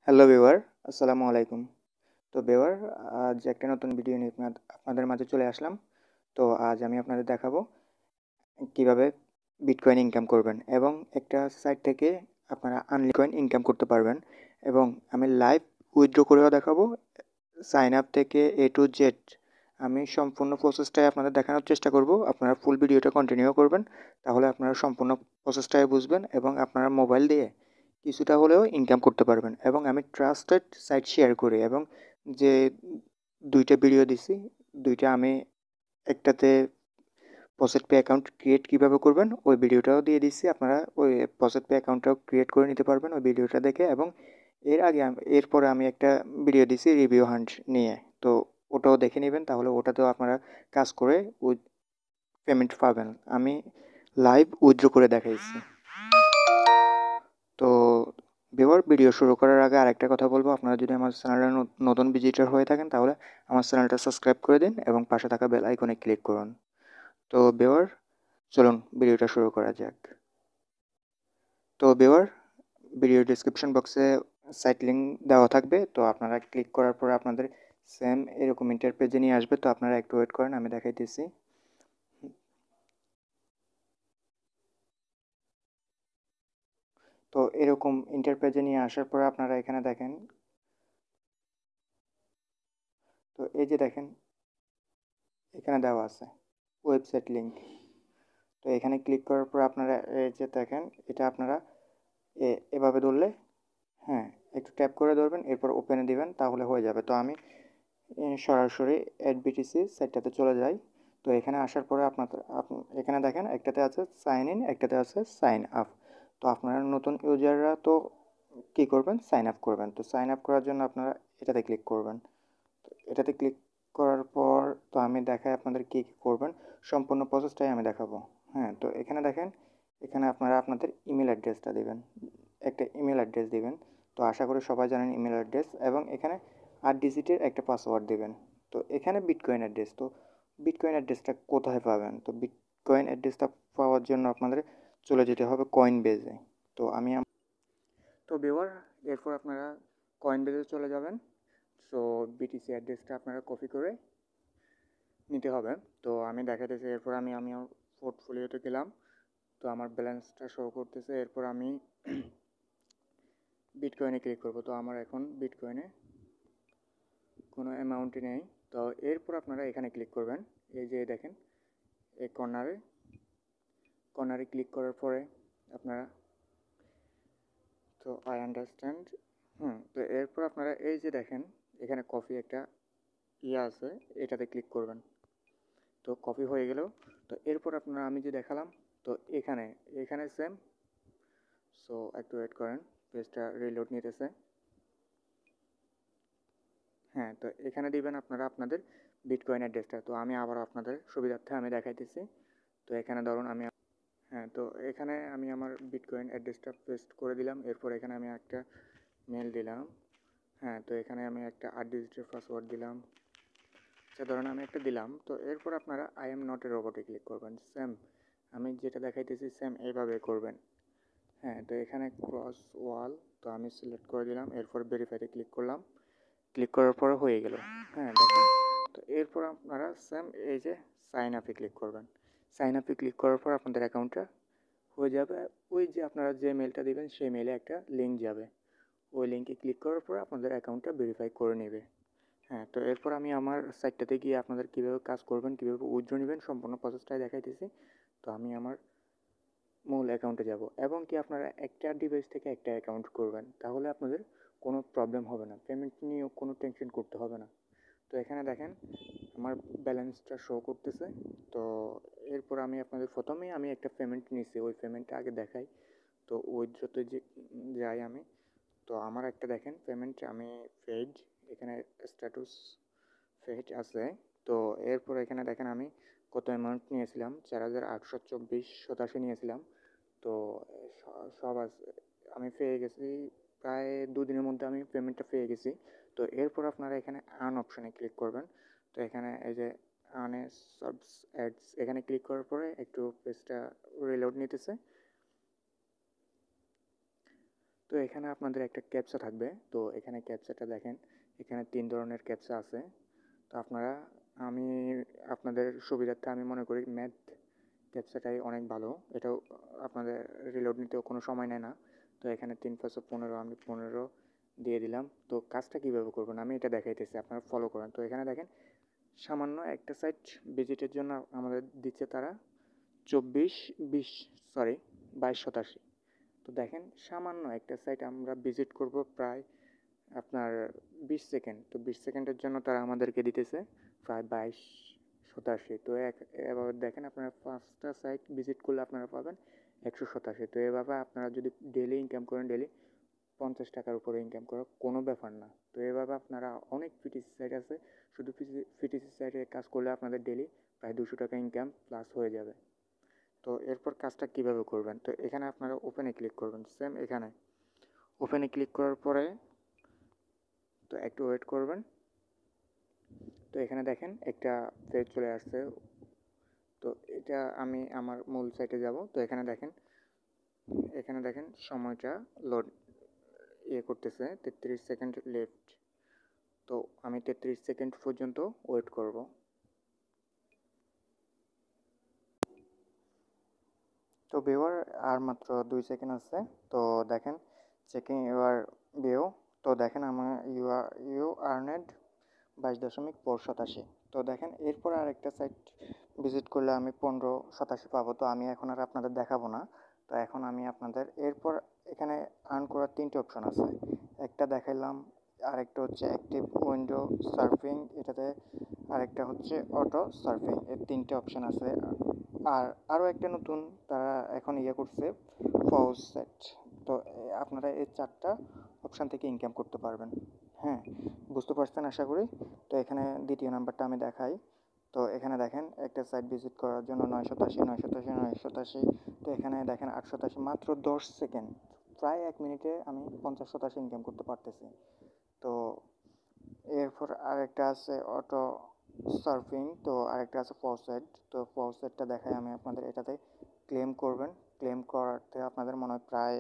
Hello viewer, আসসালামু আলাইকুম। তো ভিউয়ার, আজ একটা নতুন ভিডিও নিয়ে আপনাদের মাঝে চলে আসলাম। তো আজ আমি আপনাদের দেখাবো কিভাবে বিটকয়েন ইনকাম করবেন এবং একটা সাইট থেকে আপনারা আনলিমিটেড কয়েন ইনকাম করতে পারবেন। এবং আমি লাইভ উইথড্র করেও দেখাবো, সাইন আপ থেকে এ টু জেড আমি সম্পূর্ণ প্রসেসটাই আপনাদের দেখানোর চেষ্টা করব। আপনারা ফুল ভিডিওটা কন্টিনিউ করবেন, তাহলে আপনারা সম্পূর্ণ প্রসেসটাই বুঝবেন এবং আপনারা মোবাইল দিয়ে কিছুটা হলেও ইনকাম করতে পারবেন। এবং আমি ট্রাস্টেড সাইট শেয়ার করি এবং যে দুইটা ভিডিও দিছি, দুইটা আমি একটাতে পসেট পে অ্যাকাউন্ট ক্রিয়েট কীভাবে করবেন ওই ভিডিওটাও দিয়ে দিচ্ছি। আপনারা ওই পসেট পে অ্যাকাউন্টটাও ক্রিয়েট করে নিতে পারবেন ওই ভিডিওটা দেখে। এবং এরপরে আমি একটা ভিডিও দিছি রিভিউ হান্ট নিয়ে, তো ওটাও দেখে নেবেন, তাহলে ওটাতেও আপনারা কাজ করে পেমেন্ট পাবেন। আমি লাইভ উইথড্র করে দেখাইছি। তো ভিডিও শুরু করার আগে আরেকটা কথা বলবো, আপনারা যদি আমার চ্যানেলে নতুন ভিজিটর হয়ে থাকেন তাহলে আমার চ্যানেলটা সাবস্ক্রাইব করে দিন এবং পাশে থাকা বেল আইকনে ক্লিক করুন। তো চলুন ভিডিওটা শুরু করা যাক। তো ভিডিও ডিসক্রিপশন বক্সে সাইট লিঙ্ক দেওয়া থাকবে, তো আপনারা ক্লিক করার পর আপনাদের সেম এরকম ইন্টারপেজে নিয়ে আসবে। তো আপনারা একটু ওয়েট করেন, আমি দেখাইতেছি। তো এরকম ইন্টারপেজে নিয়ে আসার পর আপনারা এখানে দেখেন, তো এই যে দেখেন এখানে দেওয়া আছে ওয়েবসাইট লিঙ্ক। তো এখানে ক্লিক করার পর আপনারা এই যে দেখেন, এটা আপনারা এভাবে ধরলে, হ্যাঁ, একটু ট্যাপ করে ধরবেন, এরপর ওপেনে দিবেন, তাহলে হয়ে যাবে। তো আমি সরাসরি বিটিসি সাইটটাতে চলে যাই। তো এখানে আসার পরে এখানে দেখেন একটাতে আছে সাইন ইন, একটাতে আছে সাইন আপ। তো আপনারা নতুন ইউজাররা তো কী করবেন, সাইন আপ করবেন। তো সাইন আপ করার জন্য আপনারা এটাতে ক্লিক করবেন। তো এটাতে ক্লিক করার পর তো আমি দেখাই আপনাদের কী কী করবেন, সম্পূর্ণ প্রসেসটাই আমি দেখাবো। হ্যাঁ, তো এখানে দেখেন, এখানে আপনারা আপনাদের ইমেল অ্যাড্রেসটা দিবেন, একটা ইমেল অ্যাড্রেস দিবেন। তো আশা করি সবাই জানেন ইমেল অ্যাড্রেস, এবং এখানে 8 ডিজিটের একটা পাসওয়ার্ড দিবেন। তো এখানে বিটকয়েন অ্যাড্রেস, তো বিটকয়েন অ্যাড্রেসটা কোথায় পাবেন? তো বিটকয়েন অ্যাড্রেসটা পাওয়ার জন্য আপনাদের চলে যেতে হবে কয়েনবেজে। তো তো এরপর আপনারা কয়েনবেজে চলে যাবেন। সো বিটিসি অ্যাড্রেসটা আপনারা কপি করে নিতে হবে। তো আমি দেখাইতেছি, এরপর আমি আমার পোর্টফোলিওতে গেলাম। তো আমার ব্যালেন্সটা শো করতেছে, এরপর আমি বিটকয়েনে ক্লিক করব। তো আমার এখন বিটকয়েনে কোনো অ্যামাউন্টই নেই। তো এরপর আপনারা এখানে ক্লিক করবেন, এই যে দেখেন এই কর্নারে ক্লিক করার পরে আপনারা, তো আই আন্ডারস্ট্যান্ড, তো এরপর আপনারা এই যে দেখেন এখানে কপি একটা আছে, এটাতে ক্লিক করবেন। তো কপি হয়ে গেল। তো এরপর আপনারা আমি যে দেখালাম, তো এখানে সেম। সো একটু ওয়েট করেন, পেজটা রিলোড নিতেছে। হ্যাঁ, তো এখানে দিবেন আপনারা আপনাদের বিটকয়েন অ্যাড্রেসটা। তো আমি আবার আপনাদের সুবিধার্থে আমি দেখাইতেছি। তো এখানে ধরুন হ্যাঁ, তো এখানে আমি আমার বিটকয়েন অ্যাড্রেসটা পেস্ট করে দিলাম। এরপর এখানে আমি একটা মেল দিলাম। হ্যাঁ, তো এখানে আমি একটা 8 ডিজিটের পাসওয়ার্ড দিলাম। আচ্ছা, ধরুন আমি একটা দিলাম। তো এরপর আপনারা আই এম নট এ রোবটে ক্লিক করবেন। সেম আমি যেটা দেখাইতেছি সেম এইভাবে করবেন। হ্যাঁ, তো এখানে ক্রস ওয়াল, তো আমি সিলেক্ট করে দিলাম। এরপর ভেরিফাইতে ক্লিক করলাম। ক্লিক করার পরে হয়ে গেল। হ্যাঁ, দেখেন। তো এরপর আপনারা সেম এই যে সাইন আপে ক্লিক করবেন। সাইন আপে ক্লিক করার পর আপনাদের অ্যাকাউন্টটা হয়ে যাবে। ওই যে আপনারা যে মেলটা দিবেন সেই মেলে একটা লিঙ্ক যাবে, ওই লিঙ্কে ক্লিক করার পর আপনাদের অ্যাকাউন্টটা ভেরিফাই করে নেবে। হ্যাঁ, তো এরপর আমি আমার সাইটটাতে গিয়ে আপনাদের কীভাবে কাজ করবেন, কীভাবে উইথড্র নেবেন সম্পূর্ণ প্রসেসটাই দেখাইতেছি। তো আমি আমার মূল অ্যাকাউন্টে যাব, এবং কি আপনারা একটা ডিভাইস থেকে একটা অ্যাকাউন্ট করবেন, তাহলে আপনাদের কোনো প্রবলেম হবে না, পেমেন্ট নিয়েও কোনো টেনশন করতে হবে না। তো এখানে দেখেন আমার ব্যালেন্সটা শো করতেছে। তো এরপর আমি আপনাদের প্রথমেই আমি একটা পেমেন্ট নিয়েছি, ওই পেমেন্টটা আগে দেখাই। তো উইথড্রতে যে যাই আমি, তো আমার একটা দেখেন পেমেন্ট আমি পেইড, এখানে স্ট্যাটাস পেইড আছে। তো এরপর এখানে দেখেন আমি কত অ্যামাউন্ট নিয়েছিলাম, 4824.87 নিয়েছিলাম। তো সব আছে, আমি পেয়ে গেছি প্রায় 2 দিনের মধ্যে আমি পেমেন্টটা পেয়ে গেছি। তো এরপর আপনারা এখানে আর্ন অপশানে ক্লিক করবেন। তো এখানে এই যে আর্নে সাবস অ্যাডস, এখানে ক্লিক করার পরে একটু পেজটা রিলোড নিতেছে। তো এখানে আপনাদের একটা ক্যাপচা থাকবে। তো এখানে ক্যাপচাটা দেখেন, এখানে 3 ধরনের ক্যাপচা আছে। তো আমি আপনাদের সুবিধার্থে আমি মনে করি ম্যাথ ক্যাপচাটাই অনেক ভালো। এটাও আপনাদের রিলোড নিতেও কোনো সময় নেয় না। তো এখানে 3 5 15 আমি 15 দিয়ে দিলাম। তো কাজটা কীভাবে করবেন আমি এটা দেখাইতেছি, আপনারা ফলো করেন। তো এখানে দেখেন সামান্য একটা সাইট ভিজিটের জন্য আমাদের দিচ্ছে তারা 22 তো দেখেন সামান্য একটা সাইট আমরা ভিজিট করব প্রায় আপনার 20 সেকেন্ড। তো 20 সেকেন্ডের জন্য তারা আমাদেরকে দিতেছে প্রায় 22 তো এবার দেখেন আপনারা 5টা সাইট ভিজিট করলে আপনারা পাবেন 187। তো এভাবে আপনারা যদি ডেলি ইনকাম করেন, ডেলি 50 টাকার উপরে ইনকাম করা কোনো ব্যাপার না। তো এভাবে আপনারা অনেক পিটিসি সাইট আছে, শুধু পিটিসি সাইটে কাজ করলে আপনাদের ডেলি প্রায় 200 টাকা ইনকাম প্লাস হয়ে যাবে। তো এরপর কাজটা কিভাবে করবেন, তো এখানে আপনারা ওপেনে ক্লিক করবেন। সেম এখানে ওপেনে ক্লিক করার পরে তো একটু ওয়েট করবেন। তো এখানে দেখেন একটা পেজ চলে আসছে। তো এটা আমি আমার মূল সাইটে যাব। তো এখানে দেখেন সময়টা লোড করতেছে, 33 সেকেন্ড লেফট। তো আমি 33 সেকেন্ড পর্যন্ত ওয়েট করব। তো ভিউয়ার আর মাত্র 2 সেকেন্ড আছে। তো দেখেন চেকিং ইউর ভিউ। তো দেখেন আমার ইউ আর্নেড 22.87। তো দেখেন এরপর আরেকটা সাইট ভিজিট করলে আমি 1587 পাবো। তো আমি এখন আর আপনাদের দেখাবো না। তো এখন আমি আপনাদের এরপর এখানে আর্ন করার 3টে অপশন আছে। একটা দেখাইলাম, আরেকটা হচ্ছে অ্যাক্টিভ উইন্ডো সার্ফিং, এটাতে আরেকটা হচ্ছে অটো সার্ফিং। এর 3টে অপশন আছে। আর আরও একটা নতুন তারা এখন করছে পজ সেট। তো আপনারা এই 4টা অপশান থেকে ইনকাম করতে পারবেন। হ্যাঁ, বুঝতে পারছেন আশা করি। তো এখানে দ্বিতীয় নাম্বারটা আমি দেখাই। তো এখানে দেখেন একটা সাইট ভিজিট করার জন্য 987। তো এখানে দেখেন 887, মাত্র 10 সেকেন্ড, প্রায় 1 মিনিটে আমি 50 ইনকাম করতে পারতেছি। তো এরপর আরেকটা আছে অটো সার্ফিং। তো আরেকটা আছে ফসেট। তো ফসেটটা দেখাই আমি আপনাদের। এটাতে ক্লেম করবেন, ক্লেম করতে আপনাদের মনে হয় প্রায়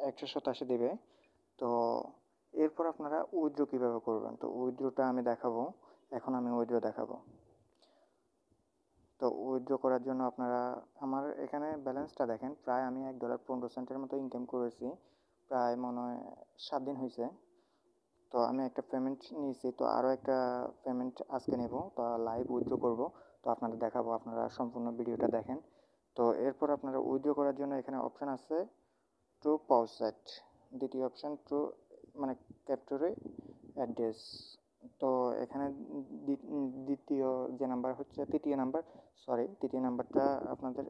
187 দেবে। তো এরপর আপনারা উইথড্র কীভাবে করবেন, তো উইথড্রটা আমি দেখাবো। এখন আমি উইথড্র দেখাবো। তো উইথড্র করার জন্য আপনারা আমার এখানে ব্যালেন্সটা দেখেন, প্রায় আমি $1.15 মতো ইনকাম করেছি, প্রায় মনে হয় 7 দিন হয়েছে। তো আমি একটা পেমেন্ট নিয়েছি, তো আরও একটা পেমেন্ট আজকে নেব। তো লাইভ উইথড্র করব, তো আপনাদের দেখাবো, আপনারা সম্পূর্ণ ভিডিওটা দেখেন। তো এরপর আপনারা উইথড্র করার জন্য এখানে অপশান আছে টু পজেট, দ্বিতীয় অপশান টু মানে ক্যাপচারে অ্যাড্রেস। তো এখানে তৃতীয় নাম্বারটা আপনাদের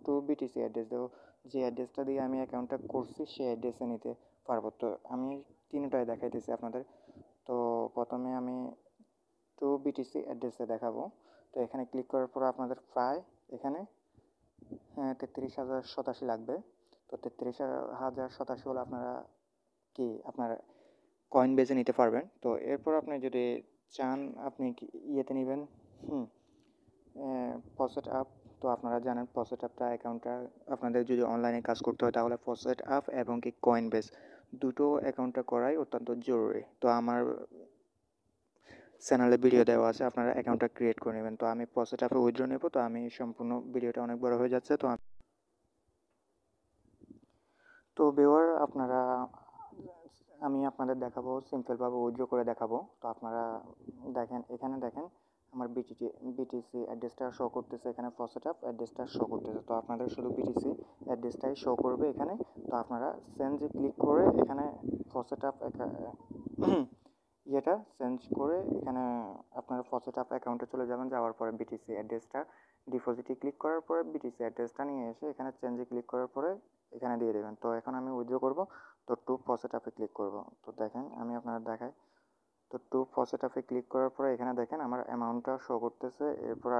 টু বিটিসি অ্যাড্রেস দেবো। যে অ্যাড্রেসটা দিয়ে আমি অ্যাকাউন্টটা করছি সেই অ্যাড্রেসে নিতে পারবো। তো আমি তিনটায় দেখাইতেছি আপনাদের। তো প্রথমে আমি টু বিটিসি অ্যাড্রেসে দেখাবো। তো এখানে ক্লিক করার পর আপনাদের প্রায় এখানে 33,087 লাগবে। তো 33,087 হলে আপনার কয়েনবেজে নিতে পারবেন। তো এরপর আপনি যদি চান আপনি ইয়েতে নেবেন পসেট আপ। তো আপনারা জানেন পসেট আপটা অ্যাকাউন্টটা আপনাদের যদি অনলাইনে কাজ করতে হয় তাহলে পসেট আপ এবং কয়েনবেজ দুটো অ্যাকাউন্টটা করাই অত্যন্ত জরুরি। তো আমার চ্যানেলে ভিডিও দেওয়া আছে, আপনারা অ্যাকাউন্টটা ক্রিয়েট করে নেবেন। তো আমি পসেট আপে উইথড্র নেব। তো আমি সম্পূর্ণ ভিডিওটা অনেক বড় হয়ে যাচ্ছে। তো ভিউয়ার আমি আপনাদের দেখাবো, সিম্পলভাবে উইথড্র করে দেখাবো। তো আপনারা এখানে দেখেন আমার বিটিসি অ্যাড্রেসটা শো করতেছে, এখানে পসেট আপ অ্যাড্রেসটা শো করতেছে। তো আপনাদের শুধু বিটিসি অ্যাড্রেসটাই শো করবে এখানে। তো আপনারা চেঞ্জে ক্লিক করে এখানে পসেট আপ চেঞ্জ করে এখানে আপনারা পসেট আপ অ্যাকাউন্টে চলে যাবেন। যাওয়ার পরে বিটিসি অ্যাড্রেসটা ডিপোজিটে ক্লিক করার পরে বিটিসি অ্যাড্রেসটা নিয়ে এসে এখানে চেঞ্জে ক্লিক করার পরে এখানে দিয়ে দেবেন। তো এখন আমি উইথড্র করব। তো টু পসেট আপে ক্লিক করব। তো দেখেন আমি আপনাদের দেখাই। তো টু পসেট আপে ক্লিক করার পরে এখানে দেখেন আমার অ্যামাউন্টটা শো করতেছে। এরপর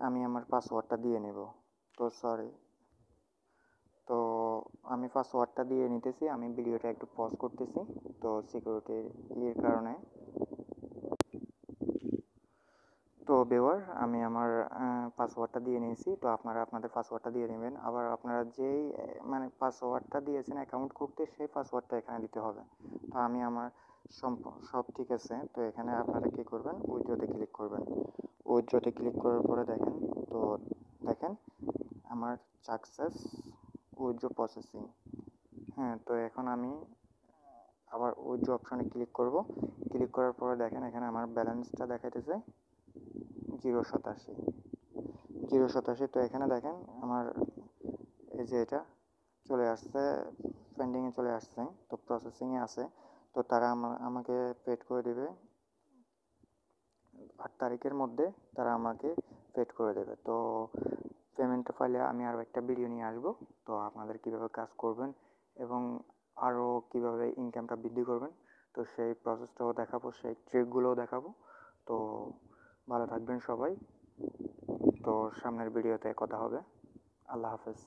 আমি আমার পাসওয়ার্ডটা দিয়ে নেব। তো আমি পাসওয়ার্ডটা দিয়ে নিতেছি। আমি ভিডিওটা একটু পজ করতেছি তো সিকিউরিটির কারণে। তো ভিউয়ার আমি আমার পাসওয়ার্ডটা দিয়ে নিয়েছি। তো আপনারা আপনাদের পাসওয়ার্ডটা দিয়ে নেবেন। আবার আপনারা যেই মানে পাসওয়ার্ডটা দিয়েছেন অ্যাকাউন্ট করতে, সেই পাসওয়ার্ডটা এখানে দিতে হবে। তো আমি আমার সব ঠিক আছে। তো এখানে আপনারা কী করবেন, উইথড্রতে ক্লিক করবেন। উইথড্রতে ক্লিক করার পরে দেখেন, তো দেখেন আমার সাকসেস উইথড্র প্রসেসিং। হ্যাঁ, তো এখন আমি আবার উইথড্র অপশনে ক্লিক করব। ক্লিক করার পরে দেখেন এখানে আমার ব্যালেন্সটা দেখাইতেছে 0.87। তো এখানে দেখেন আমার এই যে এটা চলে আসছে, পেন্ডিংয়ে চলে আসছে, তো প্রসেসিংয়ে আছে। তো তারা আমাকে পেড করে দেবে 8 তারিখের মধ্যে, তারা আমাকে পেড করে দেবে। তো পেমেন্টটা ফাইলে আমি আরও একটা ভিডিও নিয়ে আসবো। তো আপনাদের কীভাবে কাজ করবেন এবং আরও কীভাবে ইনকামটা বৃদ্ধি করবেন, তো সেই প্রসেসটাও দেখাবো, সেই ট্রিকগুলোও দেখাবো। তো ভালো থাকবেন সবাই। তো সামনের ভিডিওতে কথা হবে। আল্লাহ হাফেজ।